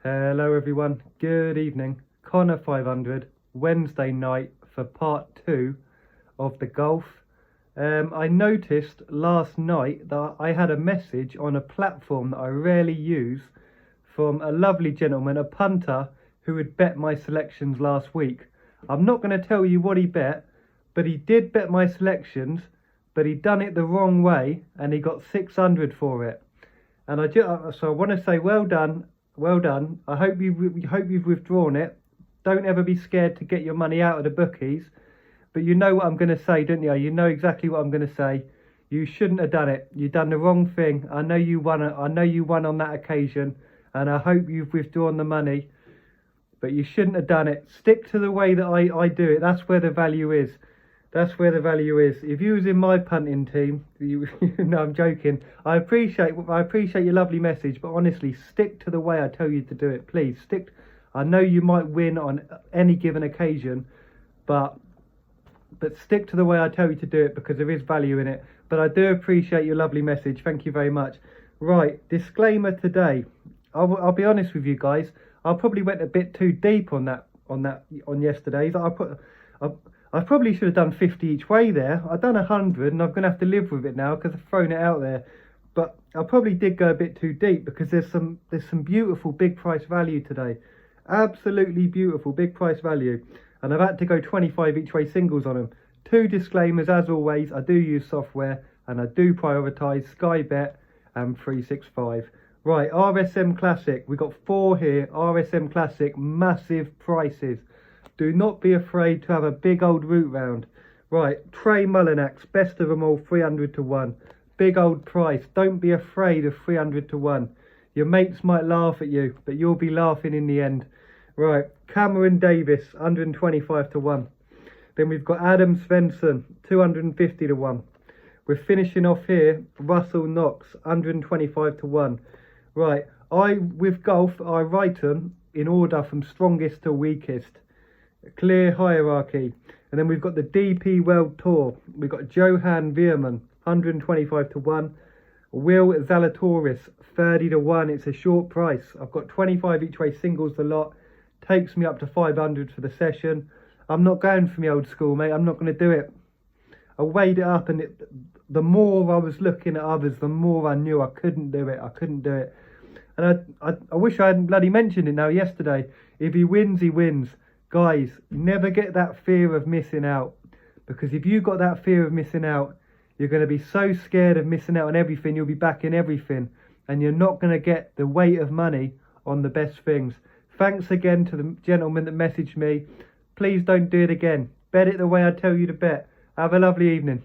Hello everyone, good evening. Connor 500, Wednesday night for part 2 of the golf. I noticed last night that I had a message on a platform that I rarely use from a lovely gentleman, a punter, who had bet my selections last week. I'm not going to tell you what he bet, but he did bet my selections, but he done it the wrong way and he got 600 for it. And so I want to say well done. Well done. I hope you've withdrawn it. Don't ever be scared to get your money out of the bookies. But you know what I'm going to say, don't you? You know exactly what I'm going to say. You shouldn't have done it. You've done the wrong thing. I know you won. I know you won on that occasion, and I hope you've withdrawn the money. But you shouldn't have done it. Stick to the way that I do it. That's where the value is. That's where the value is. If you was in my punting team, no, I'm joking. I appreciate your lovely message, but honestly, stick to the way I tell you to do it, please. Stick. I know you might win on any given occasion, but stick to the way I tell you to do it because there is value in it. But I do appreciate your lovely message. Thank you very much. Right, disclaimer today. I'll be honest with you guys. I probably went a bit too deep on yesterday's. I probably should have done 50 each way there. I've done 100 and I'm going to have to live with it now because I've thrown it out there. But I probably did go a bit too deep because there's some beautiful big price value today. Absolutely beautiful big price value. And I've had to go 25 each way singles on them. 2 disclaimers as always. I do use software and I do prioritise Sky Bet and 365. Right, RSM Classic. We've got 4 here. RSM Classic, massive prices. Do not be afraid to have a big old root round. Right, Trey Mullinax, best of them all, 300 to 1. Big old price. Don't be afraid of 300 to 1. Your mates might laugh at you, but you'll be laughing in the end. Right, Cameron Davis, 125 to 1. Then we've got Adam Svensson, 250 to 1. We're finishing off here, Russell Knox, 125 to 1. Right, with golf, I write them in order from strongest to weakest. Clear hierarchy. And then we've got the DP World Tour. We've got Johan Veerman, 125 to 1. Will Zalatoris, 30 to 1. It's a short price. I've got 25 each way singles the lot. Takes me up to 500 for the session. I'm not going for my old school, mate. I'm not going to do it. I weighed it up and the more I was looking at others, the more I knew I couldn't do it. I couldn't do it. And I wish I hadn't bloody mentioned it now yesterday. If he wins, he wins. Guys, never get that fear of missing out. Because if you've got that fear of missing out, you're going to be so scared of missing out on everything, you'll be backing everything. And you're not going to get the weight of money on the best things. Thanks again to the gentleman that messaged me. Please don't do it again. Bet it the way I tell you to bet. Have a lovely evening.